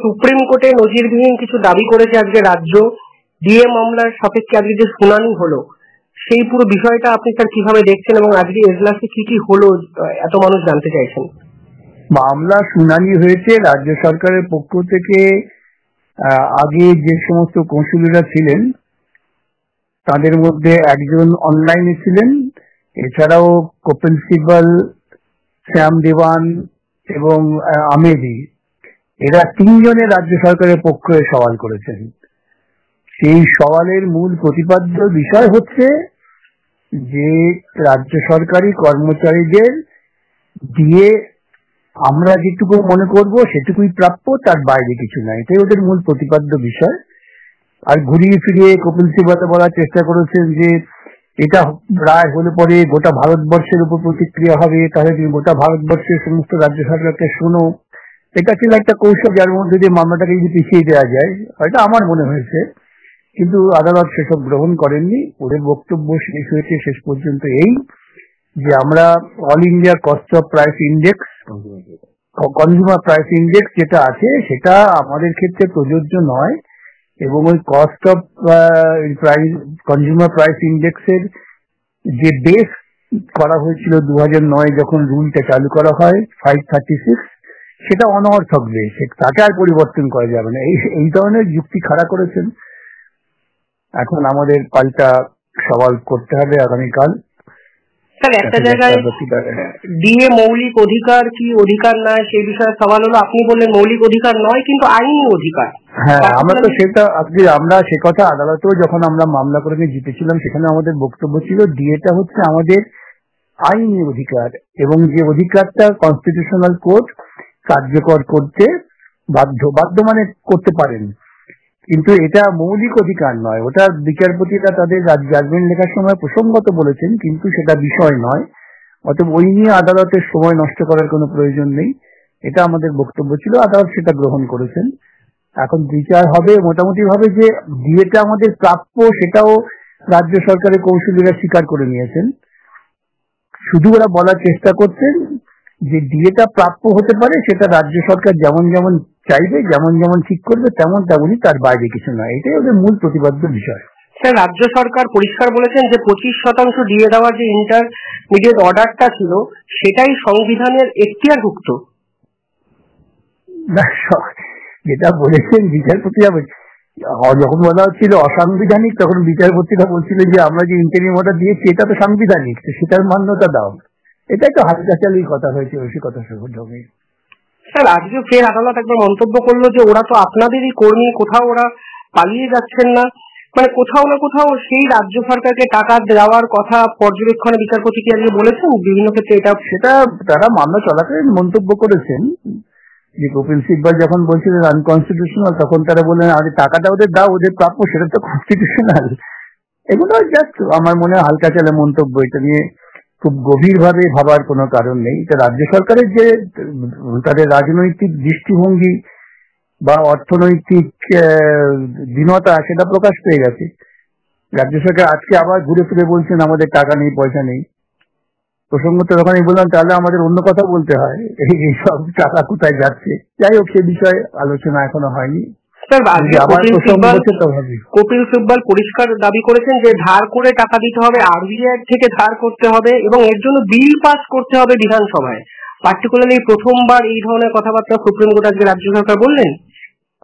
Supreme কোর্টে নজিরবিহীন কিছু দাবি করেছে আজকে রাজ্য। ডিএ মামলার সাপেক্ষে আজকে যে শুনানি হলো, সেই পুরো বিষয়টা আপনি স্যার কিভাবে দেখছেন এবং আজকে এজলাসে কি কি হলো এত মানুষ জানতে চাইছেন। মামলা শুনানি হয়েছে রাজ্য সরকারের পক্ষ থেকে। আগে যে সমস্ত কৌঁসুলিরা ছিলেন তাদের মধ্যে একজন অনলাইনে ছিলেন, এছাড়াও কপিল সিব্বল, শ্যাম দেওয়ান এবং আমেদি, এরা তিনজনে রাজ্য সরকারের পক্ষে সওয়াল করেছেন। সেই সওয়ালের মূল প্রতিপাদ্য বিষয় হচ্ছে যে রাজ্য সরকারি কর্মচারীদের দিয়ে আমরা যেটুকু মনে করব সেটুকুই প্রাপ্য, তার বাইরে কিছু নাই, এটাই ওদের মূল প্রতিপাদ্য বিষয়। আর ঘুরিয়ে ফিরিয়ে কপিল সিব্বল বলার চেষ্টা করেছেন যে এটা রায় হলে পরে গোটা ভারতবর্ষের উপর প্রতিক্রিয়া হবে, তাহলে তুমি গোটা ভারতবর্ষের সমস্ত রাজ্য সরকারকে শোনো। এটা ছিল একটা কৌশল যার মধ্যে দিয়ে মামলাটাকে যদি পিছিয়ে দেওয়া যায়, হয়তো আমার মনে হয়েছে। কিন্তু আদালত সেসব গ্রহণ করেননি। ওদের বক্তব্য শেষ হয়েছে শেষ পর্যন্ত এই যে আমরা all India cost of price index, consumer price index যেটা আছে সেটা আমাদের ক্ষেত্রে প্রযোজ্য নয়, এবং ওই কস্ট অফ কনজিউমার প্রাইস ইন্ডেক্সের যে বেস করা হয়েছিল 2009 যখন রুলটা চালু করা হয় 536, সেটা অনর্থক বেস, তাকে আর পরিবর্তন করা যাবে না। এই ধরনের যুক্তি খাড়া করেছেন। এখন আমাদের পাল্টা সওয়াল করতে হবে আগামীকাল। স্যার একটা জায়গায় ডিএ মৌলিক অধিকার কি অধিকার নয় সেই বিষয়ে সওয়াল হলো, আপনি বললেন মৌলিক অধিকার নয় কিন্তু আইনি অধিকার। হ্যাঁ, আমরা তো সেটা আমরা সে কথা আদালতেও যখন আমরা মামলা করে জিতেছিলাম সেখানে আমাদের বক্তব্য ছিল ডিএটা হচ্ছে আমাদের আইনি অধিকার, এবং যে অধিকারটা কনস্টিটিউশনাল কোর্ট কার্যকর করতে বাধ্য মানে করতে পারেন, কিন্তু এটা মৌলিক অধিকার নয়। ওটা বিচারপতিরা তাদের জাজমেন্ট লেখার সময় প্রসঙ্গত বলেছেন, কিন্তু সেটা বিষয় নয়। অতএব ওই নিয়ে আদালতের সময় নষ্ট করার কোনো প্রয়োজন নেই, এটা আমাদের বক্তব্য ছিল। আদালত সেটা গ্রহণ করেছেন। এখন বিচার হবে মোটামুটি ভাবে যে ডিএটা আমাদের প্রাপ্য, সেটাও রাজ্য সরকারের কৌশলীরা স্বীকার করে নিয়েছেন। শুধু ওরা বলার চেষ্টা করছেন যে ডিএটা প্রাপ্য হতে পারে, সেটা রাজ্য সরকার যেমন যেমন চাইবে, যেমন যেমন ঠিক করবে তেমন তেমনই, তার বাইরে কিছু নয়। এটাই ওদের মূল প্রতিপাদ্য বিষয়। স্যার রাজ্য সরকার পরিষ্কার বলেছেন যে 25% দিয়ে দেওয়ার যে ইন্টারমিডিয়েট অর্ডারটা ছিল সেটাই সংবিধানের এখতিয়ারভুক্ত। যেটা বলেছেন বিচারপতিরা, যখন বলা হচ্ছিল অসাংবিধানিক তখন বিচারপতিরা বলছিলেন যে আমরা যে ইন্টারিম অর্ডার দিয়েছি এটা তো সাংবিধানিক, সেটার মান্যতা দাও। এটা একটা হালকাচালির কথা হয়েছে, রসিকতা জমি। স্যার আজকে ফের আদালত একবার মন্তব্য করলো যে ওরা তো আপনাদেরই কর্মী, কোথাও ওরা পালিয়ে যাচ্ছেন না, মানে কোথাও না কোথাও সেই রাজ্য সরকারকে টাকা দেওয়ার কথা পর্যবেক্ষণে বিচারপতি কি আজকে বলেছেন বিভিন্ন ক্ষেত্রে সেটা তারা মামলা চলাকালীন মন্তব্য করেছেন। যে কপিল সিব্বল যখন বলছিলেন আনকনস্টিটিউশনাল, তখন তারা বললেন আরে টাকাটা ওদের দাও, ওদের প্রাপ্য, সেটা তো কনস্টিটিউশনাল। এগুলো জাস্ট আমার মনে হয় হালকা চালে মন্তব্য, এটা নিয়ে খুব গভীর ভাবে ভাবার কোনো কারণ নেই। এটা রাজ্য সরকারের যে তাদের রাজনৈতিক দৃষ্টিভঙ্গি বা অর্থনৈতিক দীনতা সেটা প্রকাশ পেয়ে গেছে। রাজ্য সরকার আজকে আবার ঘুরে ফিরে বলছেন আমাদের টাকা নেই, পয়সা নেই। প্রসঙ্গত যখন আমি বললাম তাহলে আমাদের অন্য কথা বলতে হয়, এইসব টাকা কোথায় যাচ্ছে। যাই হোক, সে বিষয়ে আলোচনা এখনো হয়নি। কপিল সিব্বল পরিষ্কার দাবি করেছেন যে ধার করে টাকা দিতে হবে, আরবিআই থেকে ধার করতে হবে এবং এর জন্য বিল পাস করতে হবে বিধানসভায়। পার্টিকুলারলি প্রথমবার এই ধরনের কথাবার্তা সুপ্রিম কোর্ট আজকে রাজ্য সরকার বললেন।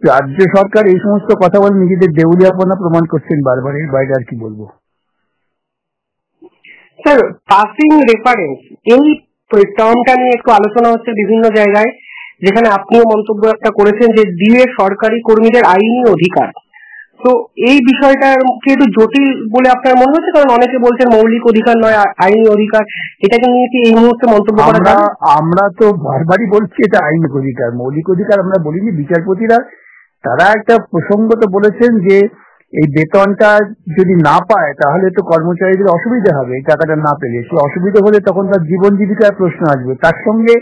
রাজ্য সরকার এই সমস্ত কথা বলে নিজেদের দেউলিয়াপনা প্রমাণ করছেন বারবার, এর বাইরে আর কি বলবো। স্যার পাসিং রেফারেন্স এই টার্মটা নিয়ে একটু আলোচনা হচ্ছে বিভিন্ন জায়গায়, যেখানে আপনিও মন্তব্য একটা করেছেন যে ডিএ সরকারি কর্মীদের আইনি অধিকার। তো এই বিষয়টা কি একটু জটিল বলে আপনার মনে হচ্ছে? কারণ অনেকে বলছেন মৌলিক অধিকার নয় আইনি অধিকার, এটাকে নিয়ে কি এই মুহূর্তে মন্তব্য করা যায়? আমরা তো বারবারই বলছি এটা আইনি অধিকার, মৌলিক অধিকার আমরা বলিনি। বিচারপতিরা তারা একটা প্রসঙ্গত বলেছেন যে এই বেতনটা যদি না পায় তাহলে তো কর্মচারীদের অসুবিধা হবে, এই টাকাটা না পেলে। সে অসুবিধা হলে তখন তার জীবন জীবিকার প্রশ্ন আসবে। তার সঙ্গে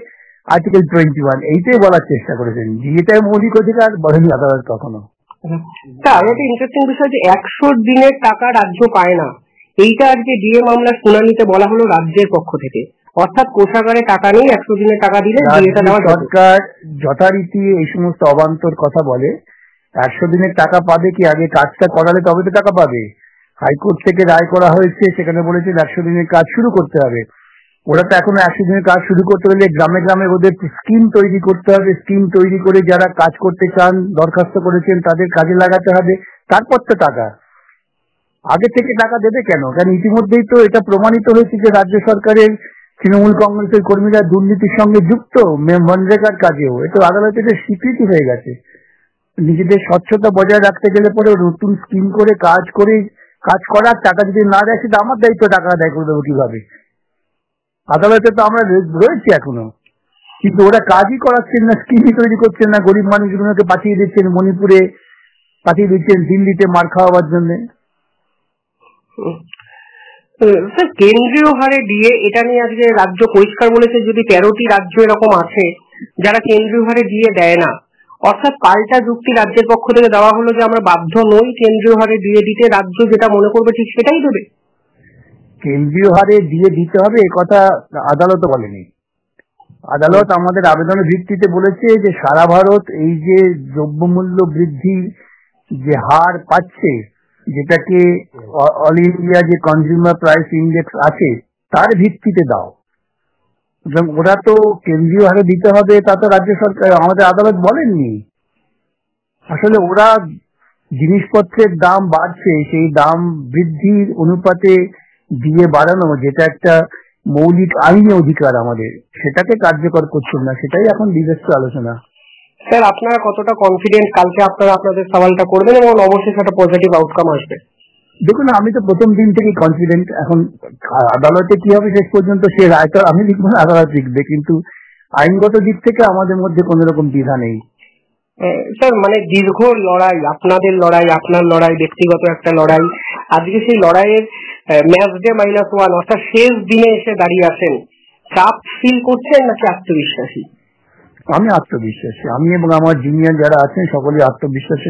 আর্টিকেল 21 এইটাই বলার চেষ্টা করেছেন যে এটাই মৌলিক অধিকার, বলেনি আদালত কখনো। আরো একটা ইন্টারেস্টিং বিষয় যে 100 দিনের টাকা রাজ্য পায় না, এইটা আজকে ডিএ মামলার শুনানিতে বলা হলো রাজ্যের পক্ষ থেকে। অর্থাৎ কোষাগারে টাকা নেই, 100 দিনের টাকা দিলে ডিএটা দেওয়া যাবে। সরকার যথারীতি এই সমস্ত অবান্তর কথা বলে। 100 দিনের টাকা পাবে কি? আগে কাজটা করালে তবে তো টাকা পাবে। হাইকোর্ট থেকে রায় করা হয়েছে, সেখানে বলেছে 100 দিনের কাজ শুরু করতে হবে। ওরা তো এখনো 100 দিনের কাজ শুরু করতে হলে গ্রামে গ্রামে ওদের স্কিম তৈরি করতে হবে। স্কিম তৈরি করে যারা কাজ করতে চান, দরখাস্ত করেছেন, তাদের কাজে লাগাতে হবে, তারপর তো টাকা। আগে থেকে টাকা দেবে কেন? কারণ ইতিমধ্যেই তো এটা প্রমাণিত হয়েছে যে রাজ্য সরকারের তৃণমূল কংগ্রেসের কর্মীরা দুর্নীতির সঙ্গে যুক্ত মনরেগার কাজেও। এটা আদালতে স্বীকৃতি হয়ে গেছে। নিজেদের স্বচ্ছতা বজায় রাখতে গেলে পরে নতুন স্কিম করে কাজ করার টাকা যদি না দেয়, সেটা আমার দায়িত্ব টাকা আদায় করে দেবো কিভাবে। আদালতে তো আমরা রয়েছি এখনো, কিন্তু ওরা কাজই করাচ্ছেন না, স্কিমই তৈরি করছেন না। গরিব মানুষগুলোকে পাঠিয়ে দিচ্ছেন মণিপুরে, পাঠিয়ে দিচ্ছেন দিল্লিতে মার খাওয়াবার জন্য। স্যার, কেন্দ্রীয় হারে ডিএ, এটা নিয়ে আজকে রাজ্য পরিষ্কার বলেছে যদি 13টি রাজ্য এরকম আছে যারা কেন্দ্রীয় হারে ডিএ দেয় না, অর্থাৎ পাল্টা যুক্তি রাজ্যের পক্ষ থেকে দেওয়া হলো যে আমরা বাধ্য নই কেন্দ্রীয় হারে ডিএ দিতে, রাজ্য যেটা মনে করবে ঠিক সেটাই দেবে। কেন্দ্রীয় হারে ডিএ দিতে হবে এ কথা আদালত বলেনি। আদালত আমাদের আবেদনের ভিত্তিতে বলেছে যে সারা ভারত এই যে দ্রব্যমূল্য বৃদ্ধির যে হার পাচ্ছে, যেটাকে অল ইন্ডিয়া যে কনজিউমার প্রাইস ইন্ডেক্স আছে তার ভিত্তিতে দাও। ওরা তো কেন্দ্রীয় হারে দিতে হবে তা তো রাজ্য সরকার, আমাদের আদালত বলেননি। আসলে ওরা জিনিসপত্রের দাম বাড়ছে, সেই দাম বৃদ্ধির অনুপাতে দিয়ে বাড়ানো, যেটা একটা মৌলিক আইনি অধিকার আমাদের, সেটাকে কার্যকর করছেন না। সেটাই এখন বিবেচ্য আলোচনা। স্যার, আপনারা কতটা কনফিডেন্ট কালকে আপনারা আপনাদের সওয়ালটা করবেন এবং অবশ্যই একটা পজিটিভ আউটকাম আসবে? দেখুন, আমি তো প্রথম দিন থেকেই কনফিডেন্ট। এখন আদালতে কি হবে শেষ পর্যন্ত সে রায়টা আমি লিখবো না, আদালত লিখবে, কিন্তু আইনগত দিক থেকে আমাদের মধ্যে কোন রকম দ্বিধা নেই। স্যার, মানে দীর্ঘ লড়াই, আপনাদের লড়াই, আপনার লড়াই, ব্যক্তিগত একটা লড়াই, আজকে সেই লড়াইয়ের ম্যাচ ডে -1 অর্থাৎ শেষ দিনে এসে দাঁড়িয়ে আছেন, চাপ ফিল করছেন নাকি আত্মবিশ্বাসী? আমি আত্মবিশ্বাসী। আমি এবং আমার জুনিয়র যারা আছেন সকলে আত্মবিশ্বাসী।